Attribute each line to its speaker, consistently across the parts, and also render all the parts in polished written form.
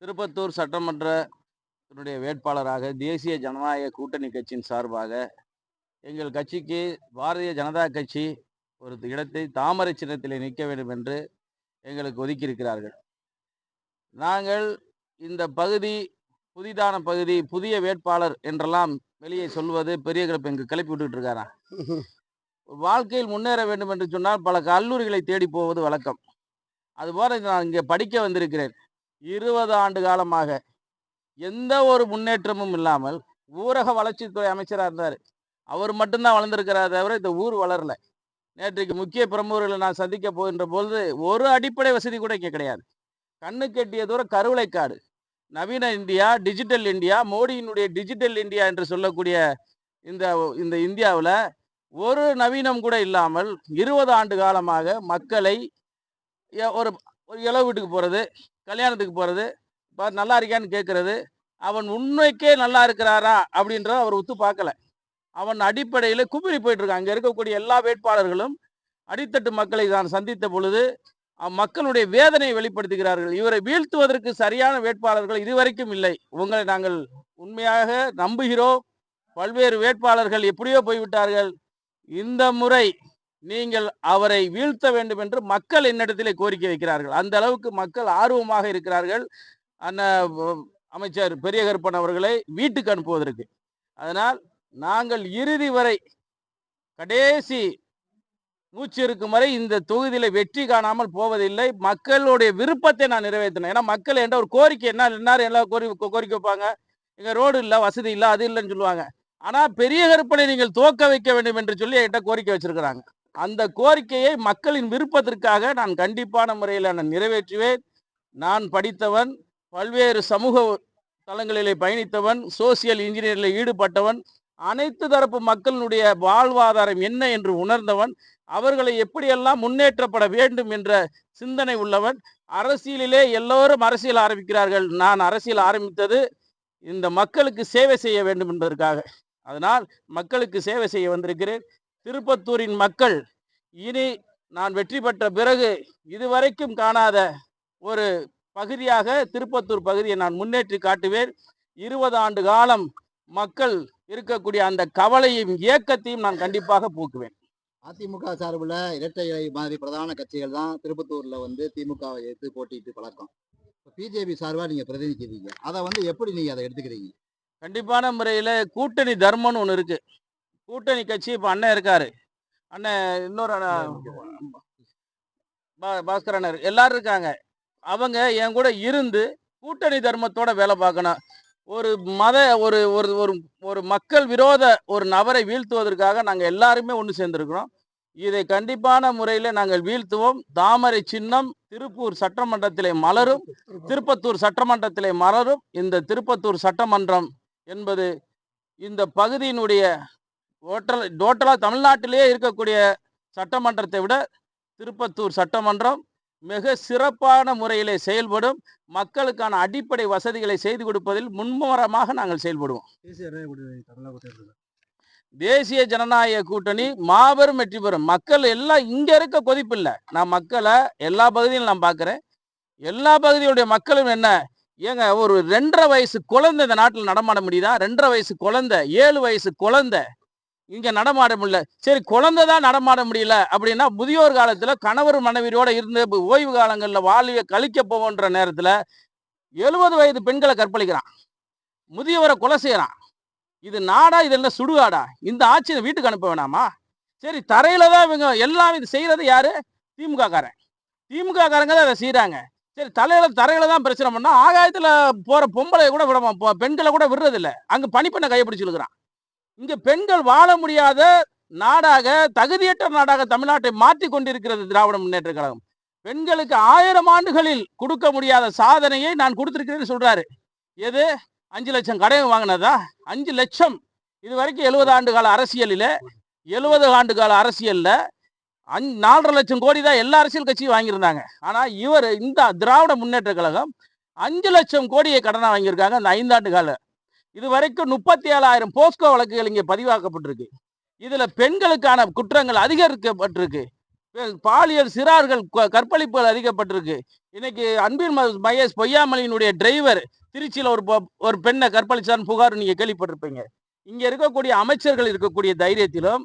Speaker 1: திருப்பத்தூர் சட்டமன்றத்தினுடைய வேட்பாளராக தேசிய ஜனநாயக கூட்டணி கட்சியின் சார்பாக எங்கள் கட்சிக்கு பாரதிய ஜனதா கட்சி ஒரு இடத்தை தாமரை சின்னத்தில் நிற்க வேண்டும் என்று எங்களுக்கு ஒதுக்கியிருக்கிறார்கள். நாங்கள் இந்த பகுதி புதிதான பகுதி, புதிய வேட்பாளர் என்றெல்லாம் வெளியே சொல்வது பெரிய கிளப்பு எங்களுக்கு கிளப்பி விட்டுட்டு இருக்காராம். வாழ்க்கையில் முன்னேற வேண்டும் என்று சொன்னால் பல கல்லூரிகளை தேடி போவது வழக்கம். அதுபோல நான் இங்கே படிக்க வந்திருக்கிறேன். 20 ஆண்டு காலமாக எந்த ஒரு முன்னேற்றமும் இல்லாமல் ஊரக வளர்ச்சித்துறை அமைச்சராக இருந்தார். அவர் மட்டும்தான் வளர்ந்துருக்கிறார் தவிர இந்த ஊர் வளரல. நேற்றைக்கு முக்கிய பிரமுகர்களை நான் சந்திக்க போகின்ற பொழுது ஒரு அடிப்படை வசதி கூட இங்கே கிடையாது. கண்ணுக்கு எட்டிய தூரம் கருவளைக்காடு. நவீன இந்தியா, டிஜிட்டல் இந்தியா, மோடியினுடைய டிஜிட்டல் இந்தியா என்று சொல்லக்கூடிய இந்த இந்த இந்தியாவில் ஒரு நவீனம் கூட இல்லாமல் 20 ஆண்டு காலமாக மக்களை ஒரு ஒரு இளவு வீட்டுக்கு போகிறது, கல்யாணத்துக்கு போகிறது, நல்லா இருக்கான்னு கேட்கறது, அவன் உண்மைக்கே நல்லா இருக்கிறாரா அப்படின்றத அவர் ஒத்து பார்க்கல. அவன் அடிப்படையில் குமிறி போயிட்டு இருக்கான். அங்கே இருக்கக்கூடிய எல்லா வேட்பாளர்களும் அடித்தட்டு மக்களை நான் சந்தித்த பொழுது மக்களுடைய வேதனையை வெளிப்படுத்துகிறார்கள். இவரை வீழ்த்துவதற்கு சரியான வேட்பாளர்கள் இதுவரைக்கும் இல்லை. உங்களை நாங்கள் உண்மையாக நம்புகிறோம். பல்வேறு வேட்பாளர்கள் எப்படியோ போய்விட்டார்கள். இந்த முறை நீங்கள் அவரை வீழ்த்த வேண்டும் என்று மக்கள் என்னிடத்திலே கோரிக்கை வைக்கிறார்கள். அந்த அளவுக்கு மக்கள் ஆர்வமாக இருக்கிறார்கள் அமைச்சர் பெரிய கருப்பன் அவர்களை வீட்டுக்கு அனுப்புவதற்கு. அதனால் நாங்கள் இறுதி வரை கடைசி மூச்சு இருக்கும் வரை இந்த தொகுதியில வெற்றி காணாமல் போவதில்லை. மக்களுடைய விருப்பத்தை நான் நிறைவேற்றினேன். ஏன்னா மக்கள் என்ற ஒரு கோரிக்கை எல்லாரும் எல்லாம் கோரிக்கை வைப்பாங்க. எங்க ரோடு இல்லை, வசதி இல்லை, அது இல்லைன்னு சொல்லுவாங்க. ஆனா பெரிய கருப்பனை நீங்கள் துவக்க வைக்க வேண்டும் என்று சொல்லி என்கிட்ட கோரிக்கை வச்சிருக்கிறாங்க. அந்த கோரிக்கையை மக்களின் விருப்பத்திற்காக நான் கண்டிப்பான முறையில் நான் நிறைவேற்றுவேன். நான் படித்தவன், பல்வேறு சமூக தளங்களிலே பயணித்தவன், சோசியல் இன்ஜினியரில் ஈடுபட்டவன், அனைத்து தரப்பு மக்களுடைய வாழ்வாதாரம் என்ன என்று உணர்ந்தவன், அவர்களை எப்படியெல்லாம் முன்னேற்றப்பட வேண்டும் என்ற சிந்தனை உள்ளவன். அரசியலிலே எல்லோரும் அரசியல் ஆரம்பிக்கிறார்கள். நான் அரசியல் ஆரம்பித்தது இந்த மக்களுக்கு சேவை செய்ய வேண்டும் என்பதற்காக. அதனால் மக்களுக்கு சேவை செய்ய வந்திருக்கிறேன். திருப்பத்தூரின் மக்கள் இனி நான் வெற்றி பெற்ற பிறகு இதுவரைக்கும் காணாத ஒரு பகுதியாக திருப்பத்தூர் பகுதியை நான் முன்னேற்றி காட்டுவேன். 20 ஆண்டு காலம் மக்கள் இருக்கக்கூடிய அந்த கவலையும் இயக்கத்தையும் நான் கண்டிப்பாக போக்குவேன்.
Speaker 2: அதிமுக சார்பில் இரட்டை இலை மாதிரி பிரதான கட்சிகள் தான் திருப்பத்தூர்ல திமுகவை எடுத்து போட்டிட்டு பழக்கம். பிஜேபி சார்பாக நீங்க பிரதிநிதிக்கிறீங்க, அதை எப்படி நீங்க அதை எடுத்துக்கிறீங்க?
Speaker 1: கண்டிப்பான முறையில் கூட்டணி தர்மம்னு ஒன்று இருக்கு. கூட்டணி கட்சி இப்போ அண்ணன் இருக்காரு, அண்ணன் இன்னொரு பாஸ்கரனர் எல்லாரும் இருக்காங்க. அவங்க என் கூட இருந்து கூட்டணி தர்மத்தோட வேலை பார்க்கணும். ஒரு ஒரு ஒரு ஒரு மக்கள் விரோத ஒரு நபரை வீழ்த்துவதற்காக நாங்கள் எல்லாருமே ஒன்று சேர்ந்திருக்கிறோம். இதை கண்டிப்பான முறையில் நாங்கள் வீழ்த்துவோம். தாமரை சின்னம் திருப்பூர் சட்டமன்றத்திலே மலரும், திருப்பத்தூர் சட்டமன்றத்திலே மலரும். இந்த திருப்பத்தூர் சட்டமன்றம் என்பது இந்த பகுதியினுடைய டோட்டலாக தமிழ்நாட்டிலேயே இருக்கக்கூடிய சட்டமன்றத்தை விட திருப்பத்தூர் சட்டமன்றம் மிக சிறப்பான முறையிலே செயல்படும். மக்களுக்கான அடிப்படை வசதிகளை செய்து கொடுப்பதில் முன்மரமாக நாங்கள் செயல்படுவோம். தேசிய ஜனநாயக கூட்டணி மாபெரும் வெற்றி பெறும். மக்கள் எல்லாம் இங்க இருக்க கொதிப்பு இல்லை. நான் மக்களை எல்லா பகுதியிலும் நான் பார்க்கிறேன். எல்லா பகுதியுடைய மக்களும் என்ன, ஏங்க ஒரு 2.5 வயசு குழந்தை இந்த நாட்டில் நடமாட முடியுதா? 2.5 வயசு குழந்தை, 7 வயசு குழந்தை இங்க நடமாட முடியல. சரி, குழந்தை தான் நடமாட முடியல அப்படின்னா, முதியோர் காலத்துல கணவர் மனைவியோட இருந்து ஓய்வு காலங்களில் வாழ்வை கழிக்க போகின்ற நேரத்துல 70 வயது பெண்களை கற்பழிக்கிறான், முதியவரை கொலை செய்யறான். இது நாடா? இது என்ன சுடுகாடா? இந்த ஆட்சியை வீட்டுக்கு அனுப்ப வேணாமா? சரி, தரையில தான் இவங்க எல்லாம் இது செய்யறது யாரு? திமுக காரன். திமுக காரங்க தான் அதை செய்யறாங்க. சரி, தரையில தான் பிரச்சனை பண்ணா, ஆகாயத்துல போற பொம்பளை கூட விட, பெண்களை கூட விடுறது இல்லை. அங்க பனிப்பெண்ணை கைப்பிடிச்சு இருக்கிறான். இங்க பெண்கள் வாழ முடியாத நாடாக, தகுதியற்ற நாடாக தமிழ்நாட்டை மாற்றி கொண்டிருக்கிறது திராவிட முன்னேற்ற கழகம். பெண்களுக்கு 1000 ஆண்டுகளில் கொடுக்க முடியாத சாதனையை நான் கொடுத்திருக்கிறேன்னு சொல்றாரு. எது? 5 லட்சம் கடன் வாங்கினதா? 5 லட்சம். இது வரைக்கும் 70 ஆண்டு கால அரசியலில் 70 ஆண்டு கால அரசியல்ல 4.5 லட்சம் கோடி தான் எல்லா அரசியல் கட்சியும் வாங்கியிருந்தாங்க. ஆனா இவர் இந்த திராவிட முன்னேற்ற கழகம் 5 லட்சம் கோடியை கடனா வாங்கியிருக்காங்க அந்த 5 ஆண்டு கால. இது வரைக்கும் 37,000 போஸ்கோ வழக்குகள் இங்கே பதிவாக்கப்பட்டிருக்கு. இதுல பெண்களுக்கான குற்றங்கள் அதிகரிக்கப்பட்டிருக்கு. பாலியல் சிறார்கள் கற்பழிப்புகள் அதிகப்பட்டிருக்கு. இன்னைக்கு அன்பில் மகேஷ் பொய்யாமொழியினுடைய டிரைவர் திருச்சியில் ஒரு பெண்ணை கற்பழிச்சான்னு புகார் நீங்க கேள்விப்பட்டிருப்பீங்க. இங்க இருக்கக்கூடிய அமைச்சர்கள் இருக்கக்கூடிய தைரியத்திலும்,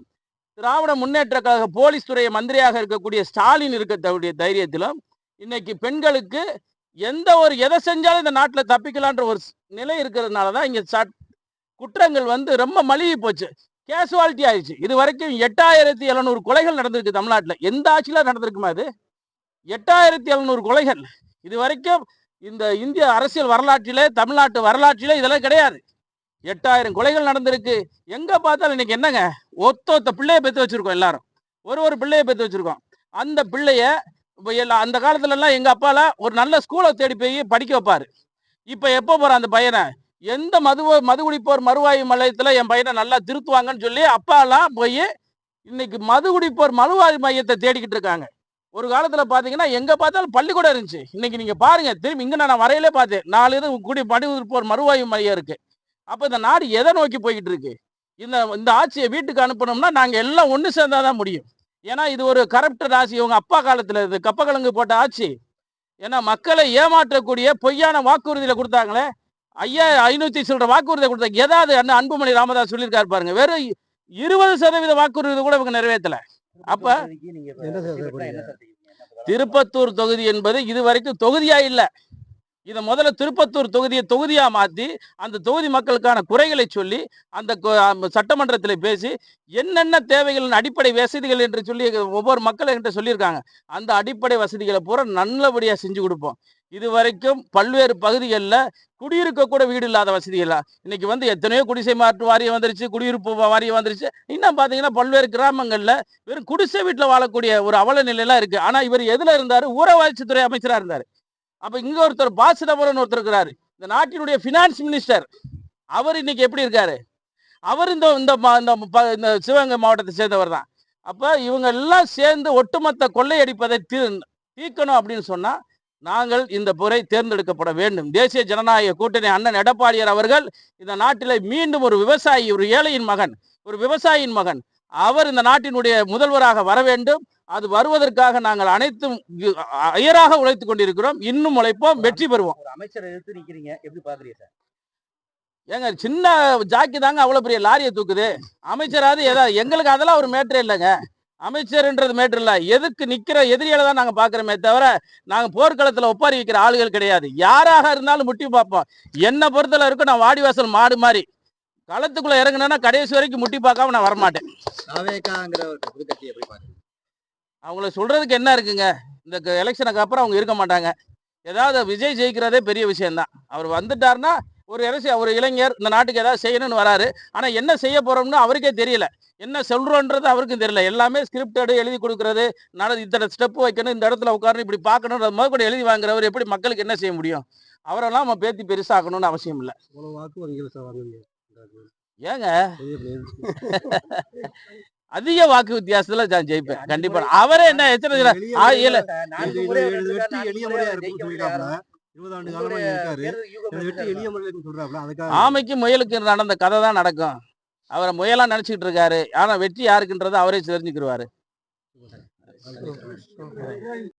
Speaker 1: திராவிட முன்னேற்ற கழக போலீஸ் துறை மந்திரியாக இருக்கக்கூடிய ஸ்டாலின் இருக்கக்கூடிய தைரியத்திலும், இன்னைக்கு பெண்களுக்கு எதை செஞ்சாலும் இந்த நாட்டில் தப்பிக்கலான்ற ஒரு நிலை இருக்கிறதுனால தான் இங்க குற்றங்கள் ரொம்ப மலிவி போச்சு, கேசுவாலிட்டி ஆயிடுச்சு. இது வரைக்கும் 8700 கொலைகள் நடந்திருக்கு தமிழ்நாட்டில். எந்த ஆட்சியில நடந்திருக்குமா அது? 8700 கொலைகள் இது வரைக்கும் இந்த இந்திய அரசியல் வரலாற்றிலே, தமிழ்நாட்டு வரலாற்றிலே இதெல்லாம் கிடையாது. 8000 கொலைகள் நடந்திருக்கு. எங்க பார்த்தாலும் இன்னைக்கு என்னங்க, ஒத்த பிள்ளைய பெற்று வச்சிருக்கோம். எல்லாரும் ஒரு பிள்ளைய பெற்று வச்சிருக்கோம். அந்த பிள்ளைய அந்த காலத்துல எல்லாம் எங்க அப்பாலாம் ஒரு நல்ல ஸ்கூலை தேடி போய் படிக்க வைப்பாரு. இப்ப எப்ப போற அந்த பையனை எந்த மது குடிப்போர் மறுவாயு மையத்துல என் பையனை நல்லா திருத்துவாங்கன்னு சொல்லி அப்பாலாம் போய் இன்னைக்கு மது குடிப்போர் மறுவாயு மையத்தை தேடிக்கிட்டு இருக்காங்க. ஒரு காலத்துல பாத்தீங்கன்னா எங்க பார்த்தாலும் பள்ளிக்கூடம் இருந்துச்சு. இன்னைக்கு நீங்க பாருங்க, திரும்பி இங்க நான் வரையிலே பார்த்தேன், 4 இது மது குடிப்போர் மறுவாயு மையம் இருக்கு. அப்ப இந்த நாடு எதை நோக்கி போய்கிட்டு இருக்கு? இந்த ஆட்சியை வீட்டுக்கு அனுப்பணும்னா நாங்க எல்லாம் ஒண்ணு சேர்ந்தாதான் முடியும். ஏன்னா இது ஒரு கரப்டட் ஆட்சி. இவங்க அப்பா காலத்துல இது கப்பக்கிழங்கு போட்ட ஆட்சி. ஏன்னா மக்களை ஏமாற்றக்கூடிய பொய்யான வாக்குறுதியில கொடுத்தாங்களே, 5500 சில்லற வாக்குறுதியை கொடுத்தாங்க. ஏதாவது அன்புமணி ராமதாஸ் சொல்லியிருக்காரு பாருங்க, வெறும் 20% வாக்குறுதி கூட இவங்க நிறைவேற்றல. அப்ப திருப்பத்தூர் தொகுதி என்பது இதுவரைக்கும் தொகுதியா இல்ல. இதை முதல்ல திருப்பத்தூர் தொகுதியை தொகுதியா மாத்தி அந்த தொகுதி மக்களுக்கான குறைகளை சொல்லி அந்த சட்டமன்றத்தில் பேசி என்னென்ன தேவைகளின் அடிப்படை வசதிகள் என்று சொல்லி ஒவ்வொரு மக்கள் என்கிட்ட சொல்லியிருக்காங்க. அந்த அடிப்படை வசதிகளை பூரா நல்லபடியா செஞ்சு கொடுப்போம். இதுவரைக்கும் பல்வேறு பகுதிகளில் குடியிருக்க கூட வீடு இல்லாத வசதிகளா இன்னைக்கு எத்தனையோ குடிசை மாற்று வாரியம் வந்துருச்சு, குடியிருப்பு வாரியம் வந்துருச்சு. இன்னும் பாத்தீங்கன்னா பல்வேறு கிராமங்கள்ல வெறும் குடிசை வீட்டில் வாழக்கூடிய ஒரு அவல நிலையெல்லாம் இருக்கு. ஆனா இவர் எதுல இருந்தாரு? ஊரகவளர்ச்சித்துறை அமைச்சரா இருந்தாரு. அப்ப இங்க ஒருத்தர் பாசிடபுரம் ஒருத்தர் இருக்கிறாரு, இந்த நாட்டினுடைய பினான்ஸ் மினிஸ்டர். அவர் இன்னைக்கு எப்படி இருக்காரு? அவர் இந்த சிவகங்கை மாவட்டத்தை சேர்ந்தவர் தான். அப்ப இவங்க எல்லாம் சேர்ந்து ஒட்டுமொத்த கொள்ளையடிப்பதை தீர்க்கணும் அப்படின்னு சொன்னா நாங்கள் இந்த முறை தேர்ந்தெடுக்கப்பட வேண்டும். தேசிய ஜனநாயக கூட்டணி அண்ணன் எடப்பாடியார் அவர்கள் இந்த நாட்டிலே மீண்டும் ஒரு விவசாயி, ஒரு ஏழையின் மகன், ஒரு விவசாயியின் மகன், அவர் இந்த நாட்டினுடைய முதல்வராக வர வேண்டும். அது வருவதற்காக நாங்கள் அனைத்தும் அயராக உழைத்துக் கொண்டிருக்கிறோம். இன்னும் உழைப்போம், வெற்றி பெறுவோம்.
Speaker 3: அமைச்சரை எதிர்த்து நிக்கிறீங்க, எப்படி பாக்குறீங்க சார்?
Speaker 1: ஏங்க சின்ன ஜாக்கி தாங்க அவ்வளவு பெரிய லாரியை தூக்குது. அமைச்சராது ஏதாவது எங்களுக்கு அதெல்லாம் ஒரு மேட்டரே இல்லைங்க. அமைச்சர்ன்றது மேட்டர் இல்லை. எதுக்கு நிக்கிற எதிரிகளை தான் நாங்க பாக்குறோமே தவிர நாங்க போர்க்களத்துல ஒப்பாரி வைக்கிற ஆளுகள் கிடையாது. யாராக இருந்தாலும் முட்டி பார்ப்போம். என்ன பொறுத்தல இருக்கும், நான் வாடிவாசல் மாடு மாதிரி களத்துக்குள்ள இறங்கினா கடைசி வரைக்கும் முட்டி பார்க்காம நான் வரமாட்டேன். அவங்கள சொல்றதுக்கு என்ன இருக்குங்க? இந்த எலெக்ஷனுக்கு அப்புறம் அவங்க இருக்க மாட்டாங்க. ஏதாவது விஜய் ஜெயிக்கிறதே பெரிய விஷயம்தான். அவர் வந்துட்டாருன்னா ஒரு இளைஞர் இந்த நாட்டுக்கு ஏதாவது செய்யணும்னு வராரு. ஆனா என்ன செய்ய போறோம்னு அவருக்கே தெரியல, என்ன சொல்றோன்றது அவருக்கும் தெரியல. எல்லாமே ஸ்கிரிப்டடு எழுதி கொடுக்கறது, இத்தனை ஸ்டெப் வைக்கணும், இந்த இடத்துல உட்காரணும், இப்படி பார்க்கணும், முதல் எழுதி வாங்குறவர் எப்படி மக்களுக்கு என்ன செய்ய முடியும்? அவரெல்லாம் நம்ம பேத்தி பெருசாக்கணும்னு அவசியம் இல்லை. ஏங்க அதிக வாக்கு வித்தியாசத்துல நான் ஜெயிப்பேன் கண்டிப்பா. அவரே என்ன ஆமைக்கு முயலுக்கு நடந்த கதை தான் நடக்கும். அவரை முயலா நினைச்சிட்டு இருக்காரு. ஆனா வெற்றி யாருக்குன்றது அவரே தெரிஞ்சுக்கிடுவாரு.